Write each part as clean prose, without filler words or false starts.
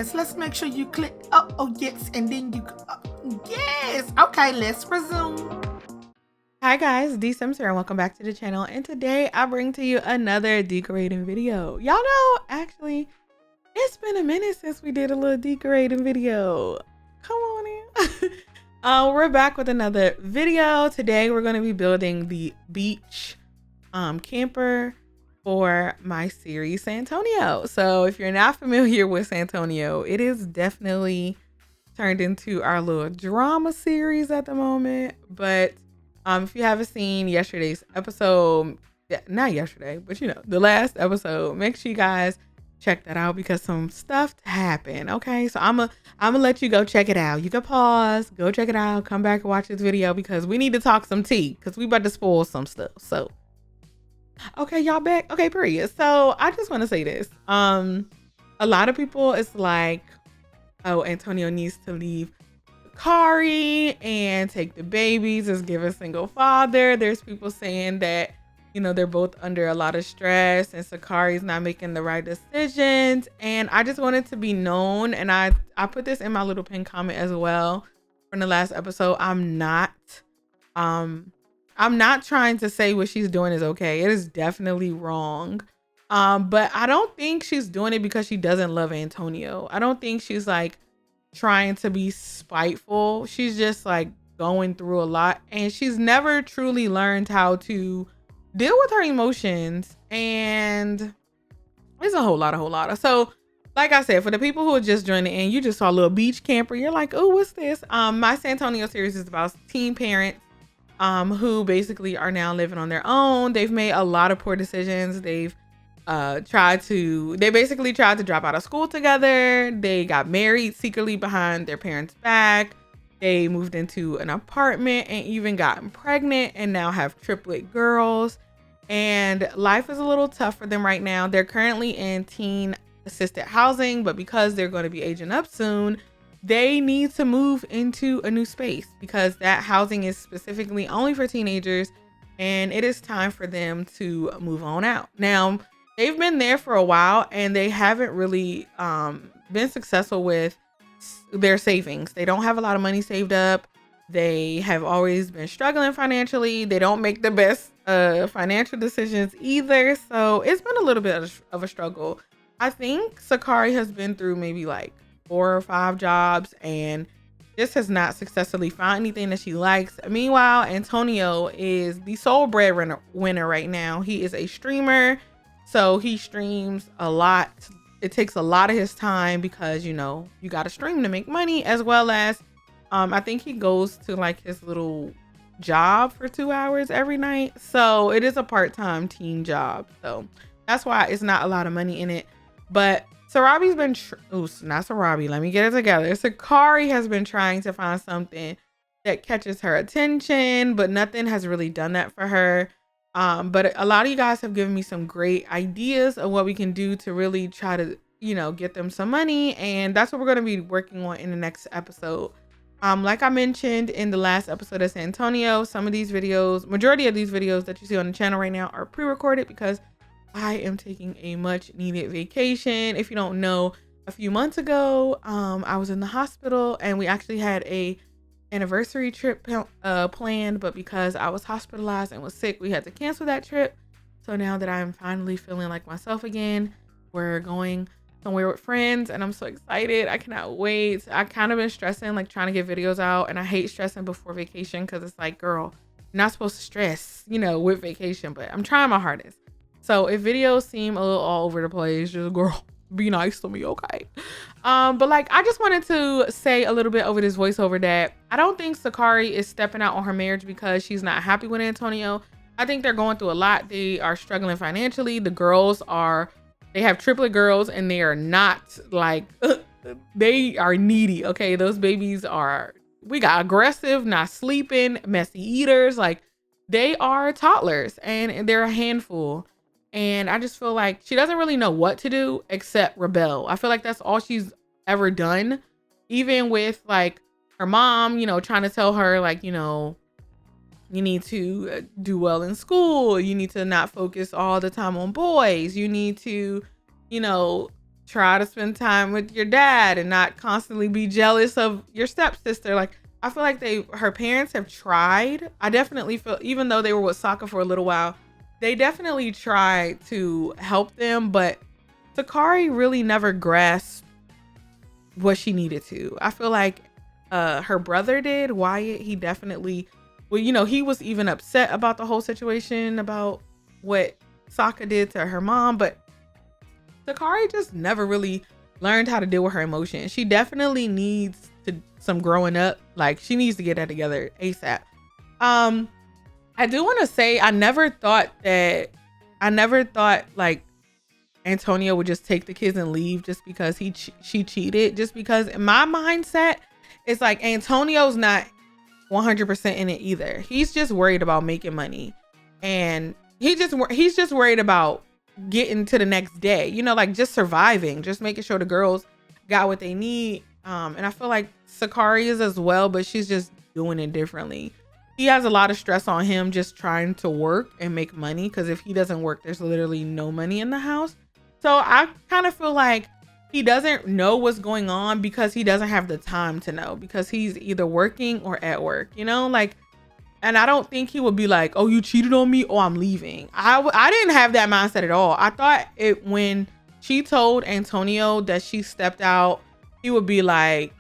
yes, let's make sure you click, oh yes, and then you, yes. Okay, let's resume. Hi guys, DeeSims here and welcome back to the channel. And today I bring to you another decorating video. Y'all know, actually, it's been a minute since we did a little decorating video. Come on in. We're back with another video. Today we're going to be building the beach camper for my series San Antonio. So if you're not familiar with San Antonio, it is definitely turned into our little drama series at the moment. But if you haven't seen yesterday's episode, not yesterday, but you know, the last episode, make sure you guys check that out because some stuff happened. Okay, so I'm gonna let you go check it out. You can pause, go check it out, come back and watch this video because we need to talk some tea because we about to spoil some stuff. So okay, y'all back. Okay, period. So I just want to say this. A lot of people, it's like, oh, Antonio needs to leave Sakari and take the babies, just give a single father. There's people saying that, you know, they're both under a lot of stress and Sakari's not making the right decisions. And I just wanted to be known, and I put this in my little pin comment as well from the last episode. I'm not trying to say what she's doing is okay. It is definitely wrong. But I don't think she's doing it because she doesn't love Antonio. I don't think she's like trying to be spiteful. She's just like going through a lot, and she's never truly learned how to deal with her emotions. And it's a whole lot. So like I said, for the people who are just joining in, you just saw a little beach camper. You're like, oh, what's this? My San Antonio series is about teen parents who basically are now living on their own. They've made a lot of poor decisions. They've basically tried to drop out of school together. They got married secretly behind their parents' back. They moved into an apartment and even gotten pregnant and now have triplet girls. And life is a little tough for them right now. They're currently in teen assisted housing, but because they're going to be aging up soon, they need to move into a new space because that housing is specifically only for teenagers, and it is time for them to move on out. Now, they've been there for a while and they haven't really been successful with their savings. They don't have a lot of money saved up. They have always been struggling financially. They don't make the best financial decisions either. So it's been a little bit of a struggle. I think Sakari has been through maybe like 4 or 5 jobs and just has not successfully found anything that she likes. Meanwhile, Antonio is the sole breadwinner right now. He is a streamer. So he streams a lot. It takes a lot of his time because, you know, you got to stream to make money, as well as I think he goes to like his little job for 2 hours every night. So it is a part-time teen job. So that's why it's not a lot of money in it. But Sarabi's been, not Sarabi, let me get it together. Sakari has been trying to find something that catches her attention, but nothing has really done that for her. But a lot of you guys have given me some great ideas of what we can do to really try to, you know, get them some money. And that's what we're going to be working on in the next episode. Like I mentioned in the last episode of San Antonio, some of these videos, majority of these videos that you see on the channel right now are pre-recorded because I am taking a much needed vacation. If you don't know, a few months ago, I was in the hospital and we actually had a anniversary trip planned, but because I was hospitalized and was sick, we had to cancel that trip. So now that I'm finally feeling like myself again, we're going somewhere with friends and I'm so excited. I cannot wait. I kind of been stressing, like trying to get videos out, and I hate stressing before vacation because it's like, girl, you're not supposed to stress, you know, with vacation, but I'm trying my hardest. So if videos seem a little all over the place, just girl, be nice to me, okay? But like, I just wanted to say a little bit over this voiceover that I don't think Sakari is stepping out on her marriage because she's not happy with Antonio. I think they're going through a lot. They are struggling financially. The girls they have triplet girls and they are not like, they are needy, okay? Those babies we got aggressive, not sleeping, messy eaters. Like, they are toddlers and they're a handful. And I just feel like she doesn't really know what to do except rebel. I feel like that's all she's ever done. Even with like her mom, you know, trying to tell her like, you know, you need to do well in school. You need to not focus all the time on boys. You need to, you know, try to spend time with your dad and not constantly be jealous of your stepsister. Like, I feel like her parents have tried. I definitely feel, even though they were with Sokka for a little while, they definitely tried to help them, but Sakari really never grasped what she needed to. I feel like her brother did. Wyatt, he definitely, well, you know, he was even upset about the whole situation, about what Sokka did to her mom, but Sakari just never really learned how to deal with her emotions. She definitely needs some growing up. Like, she needs to get that together ASAP. I do want to say I never thought like Antonio would just take the kids and leave just because she cheated. Just because in my mindset, it's like Antonio's not 100% in it either. He's just worried about making money, and he's just worried about getting to the next day, you know, like just surviving, just making sure the girls got what they need. And I feel like Sakari is as well, but she's just doing it differently. He has a lot of stress on him just trying to work and make money, because if he doesn't work, there's literally no money in the house. So I kind of feel like he doesn't know what's going on because he doesn't have the time to know, because he's either working or at work, you know, like. And I don't think he would be like, oh, you cheated on me, oh, I'm leaving. I didn't have that mindset at all. I thought when she told Antonio that she stepped out, he would be like,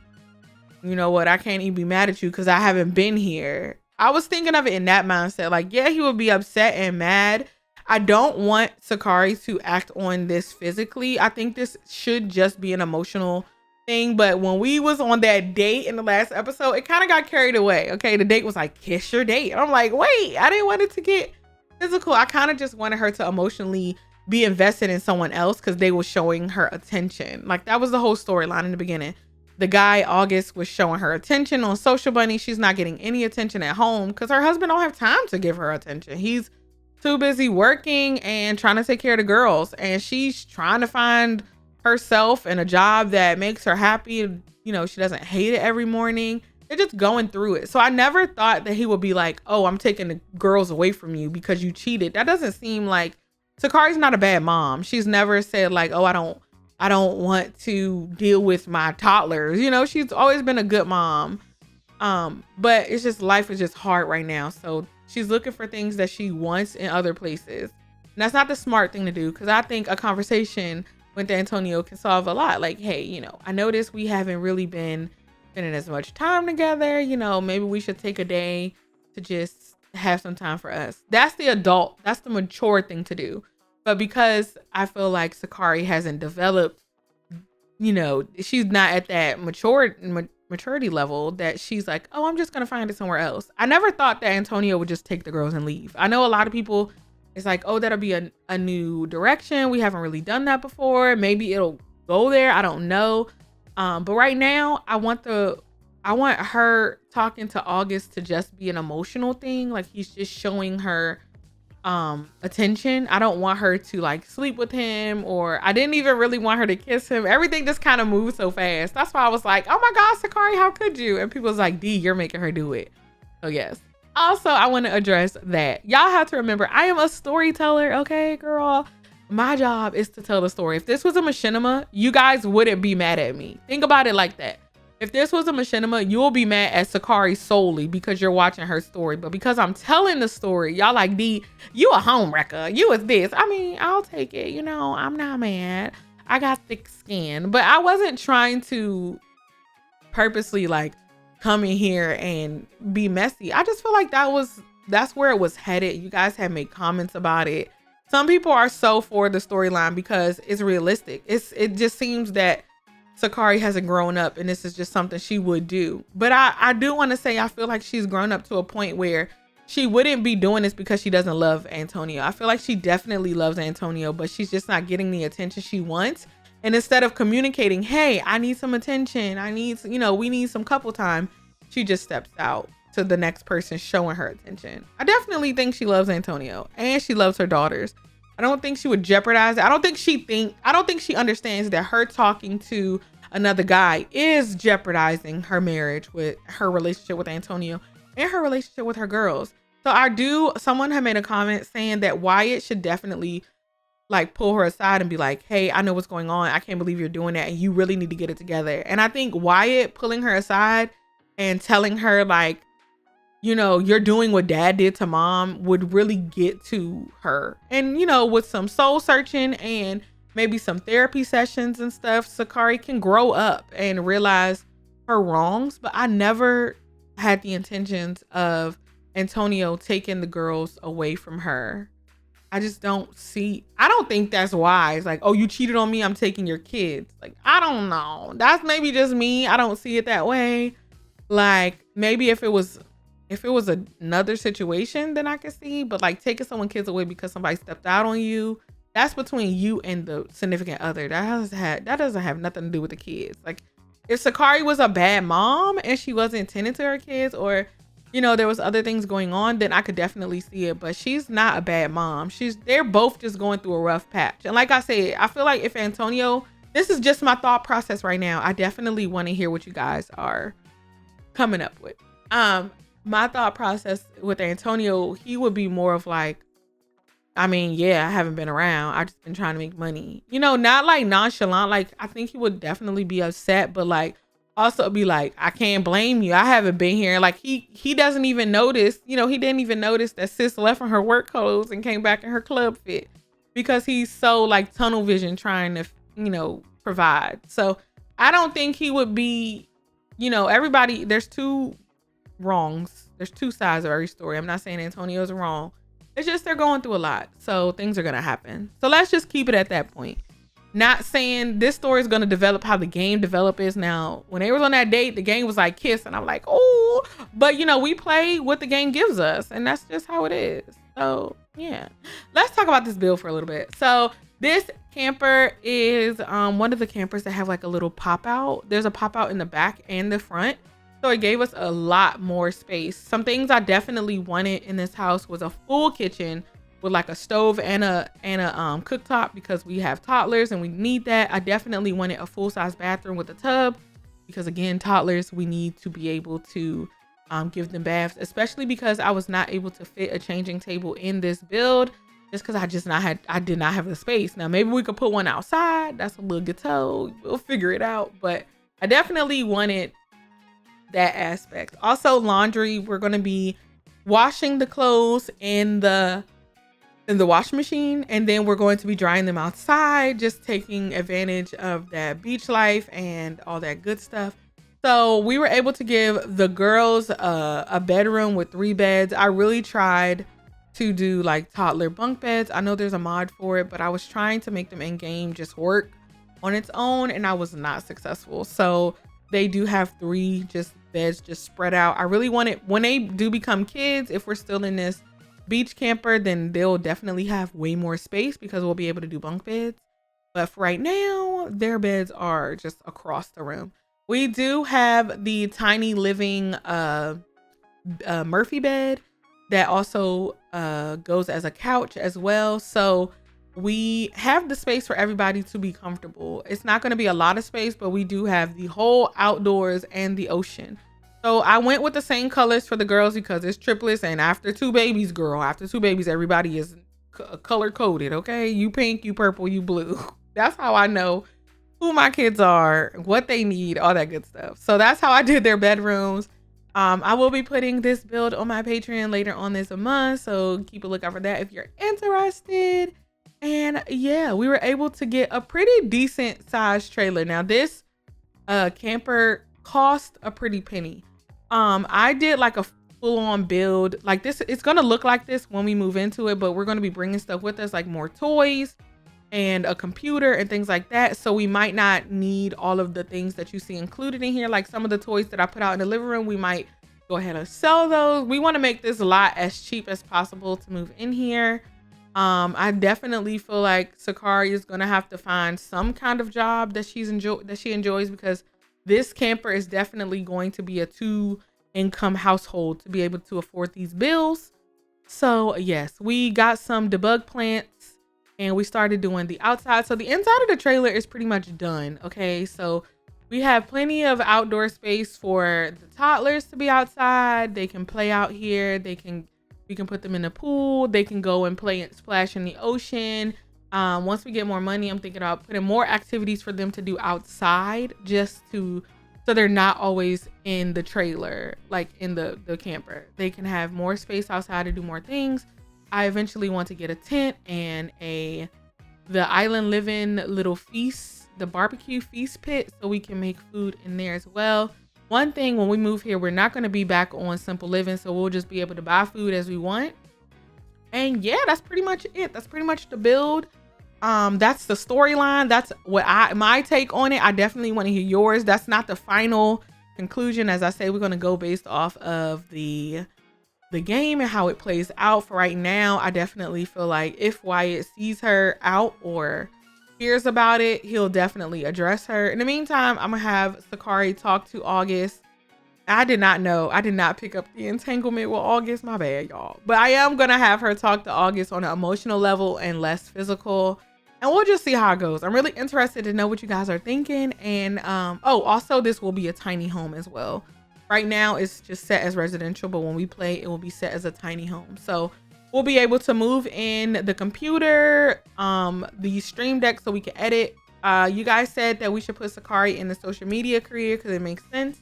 you know what, I can't even be mad at you because I haven't been here. I was thinking of it in that mindset. Like, yeah, he would be upset and mad. I don't want Sakari to act on this physically. I think this should just be an emotional thing. But when we was on that date in the last episode, it kind of got carried away. Okay, the date was like, kiss your date. And I'm like, wait, I didn't want it to get physical. I kind of just wanted her to emotionally be invested in someone else because they were showing her attention. Like, that was the whole storyline in the beginning. The guy, August, was showing her attention on Social Bunny. She's not getting any attention at home because her husband don't have time to give her attention. He's too busy working and trying to take care of the girls. And she's trying to find herself in a job that makes her happy. You know, she doesn't hate it every morning. They're just going through it. So I never thought that he would be like, oh, I'm taking the girls away from you because you cheated. That doesn't seem like, Sakari's not a bad mom. She's never said like, oh, I don't want to deal with my toddlers. You know, she's always been a good mom. But it's just, life is just hard right now. So she's looking for things that she wants in other places. And that's not the smart thing to do, because I think a conversation with Antonio can solve a lot. Like, hey, you know, I noticed we haven't really been spending as much time together. You know, maybe we should take a day to just have some time for us. That's the mature thing to do. But because I feel like Sakari hasn't developed, you know, she's not at that maturity level that she's like, oh, I'm just going to find it somewhere else. I never thought that Antonio would just take the girls and leave. I know a lot of people, it's like, oh, that'll be a new direction. We haven't really done that before. Maybe it'll go there. I don't know. But right now, I want her talking to August to just be an emotional thing. Like, he's just showing her attention. I don't want her to like sleep with him, or I didn't even really want her to kiss him. Everything just kind of moved so fast. That's why I was like, oh my God, Sakari, how could you? And people was like, D, you're making her do it. So yes. Also, I want to address that y'all have to remember, I am a storyteller. Okay, girl, my job is to tell the story. If this was a machinima, you guys wouldn't be mad at me. Think about it like that. If this was a machinima, you'll be mad at Sakari solely because you're watching her story. But because I'm telling the story, y'all like, D, you a homewrecker. You is this. I mean, I'll take it. You know, I'm not mad. I got thick skin. But I wasn't trying to purposely like come in here and be messy. I just feel like that's where it was headed. You guys have made comments about it. Some people are so for the storyline because it's realistic. It just seems that Sakari hasn't grown up and this is just something she would do. But I do want to say, I feel like she's grown up to a point where she wouldn't be doing this because she doesn't love Antonio. I feel like she definitely loves Antonio, but she's just not getting the attention she wants. And instead of communicating, hey, I need some attention, we need some couple time, she just steps out to the next person showing her attention. I definitely think she loves Antonio and she loves her daughters. I don't think she would jeopardize it. I don't think she understands that her talking to another guy is jeopardizing her marriage, with her relationship with Antonio and her relationship with her girls. So someone had made a comment saying that Wyatt should definitely like pull her aside and be like, hey, I know what's going on. I can't believe you're doing that. And you really need to get it together. And I think Wyatt pulling her aside and telling her like, you know, you're doing what dad did to mom would really get to her. And, you know, with some soul searching and maybe some therapy sessions and stuff, Sakari can grow up and realize her wrongs. But I never had the intentions of Antonio taking the girls away from her. I don't think that's wise. Like, oh, you cheated on me, I'm taking your kids. Like, I don't know. That's maybe just me. I don't see it that way. Like, maybe if it was another situation, then I could see, but like taking someone's kids away because somebody stepped out on you, that's between you and the significant other. That doesn't have nothing to do with the kids. Like, if Sakari was a bad mom and she wasn't tending to her kids, or, you know, there was other things going on, then I could definitely see it. But she's not a bad mom. They're both just going through a rough patch. And like I said, I feel like if Antonio, this is just my thought process right now. I definitely want to hear what you guys are coming up with. My thought process with Antonio, he would be more of like, I mean, yeah, I haven't been around. I've just been trying to make money. You know, not like nonchalant. Like, I think he would definitely be upset, but like also be like, I can't blame you. I haven't been here. Like, he doesn't even notice, you know, he didn't even notice that sis left in her work clothes and came back in her club fit, because he's so like tunnel vision trying to, you know, provide. So I don't think he would be, you know, everybody, there's two wrongs. There's two sides of every story. I'm not saying Antonio's wrong. It's just they're going through a lot. So things are going to happen. So let's just keep it at that point. Not saying this story is going to develop how the game is now. When they was on that date, the game was like kiss. And I'm like, oh, but you know, we play what the game gives us. And that's just how it is. So yeah, let's talk about this build for a little bit. So this camper is one of the campers that have like a little pop out. There's a pop out in the back and the front. So it gave us a lot more space. Some things I definitely wanted in this house was a full kitchen with like a stove and a cooktop, because we have toddlers and we need that. I definitely wanted a full-size bathroom with a tub, because again, toddlers, we need to be able to give them baths, especially because I was not able to fit a changing table in this build just because I did not have the space. Now maybe we could put one outside. That's a little ghetto. We'll figure it out. But I definitely wanted that aspect. Also laundry, we're going to be washing the clothes in the washing machine, and then we're going to be drying them outside, just taking advantage of that beach life and all that good stuff. So we were able to give the girls a bedroom with 3 beds. I really tried to do like toddler bunk beds. I know there's a mod for it, but I was trying to make them in game just work on its own, and I was not successful. So they do have 3 just beds just spread out. I really want it when they do become kids, if we're still in this beach camper, then they'll definitely have way more space because we'll be able to do bunk beds. But for right now, their beds are just across the room. We do have the tiny living Murphy bed that also goes as a couch as well. So we have the space for everybody to be comfortable. It's not going to be a lot of space, but we do have the whole outdoors and the ocean. So I went with the same colors for the girls because it's triplets, and after 2 babies, everybody is color coded. Okay, you pink, you purple, you blue. That's how I know who my kids are, what they need, all that good stuff. So that's how I did their bedrooms. I will be putting this build on my Patreon later on this month, so keep a lookout for that if you're interested. And yeah, we were able to get a pretty decent sized trailer. Now this camper cost a pretty penny. I did like a full-on build like this. It's gonna look like this when we move into it, but we're gonna be bringing stuff with us, like more toys and a computer and things like that. So we might not need all of the things that you see included in here. Like some of the toys that I put out in the living room, we might go ahead and sell those. We want to make this lot as cheap as possible to move in here. I definitely feel like Sakari is gonna have to find some kind of job that she enjoys, because this camper is definitely going to be a 2-income household to be able to afford these bills. So yes, we got some debug plants and we started doing the outside. So the inside of the trailer is pretty much done. Okay, so we have plenty of outdoor space for the toddlers to be outside. They can play out here. We can put them in the pool. They can go and play and splash in the ocean. Once we get more money, I'm thinking about putting more activities for them to do outside, so they're not always in the trailer, like in the camper. They can have more space outside to do more things. I eventually want to get a tent and the island living little feast, the barbecue feast pit, so we can make food in there as well. One thing, when we move here, we're not going to be back on simple living, so we'll just be able to buy food as we want. And yeah, that's pretty much it. That's pretty much the build. That's the storyline. That's what my take on it. I definitely want to hear yours. That's not the final conclusion. As I say, we're going to go based off of the game and how it plays out. For right now, I definitely feel like if Wyatt sees her out or hears about it, he'll definitely address her. In the meantime, I'm gonna have Sakari talk to August. I did not pick up the entanglement with August. My bad, y'all. But I am gonna have her talk to August on an emotional level and less physical. And we'll just see how it goes. I'm really interested to know what you guys are thinking. And also this will be a tiny home as well. Right now it's just set as residential, but when we play, it will be set as a tiny home. So we'll be able to move in the computer, the stream deck, so we can edit. You guys said that we should put Sakari in the social media career because it makes sense.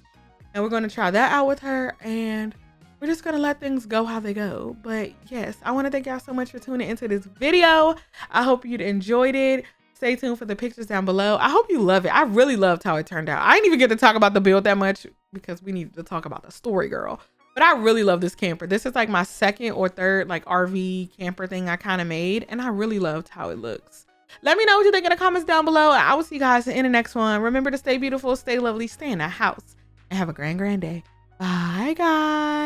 And we're going to try that out with her. And we're just going to let things go how they go. But yes, I want to thank y'all so much for tuning into this video. I hope you enjoyed it. Stay tuned for the pictures down below. I hope you love it. I really loved how it turned out. I didn't even get to talk about the build that much because we needed to talk about the story, girl. But I really love this camper. This is like my second or third like RV camper thing I kind of made. And I really loved how it looks. Let me know what you think in the comments down below. I will see you guys in the next one. Remember to stay beautiful, stay lovely, stay in the house, and have a grand day. Bye, guys.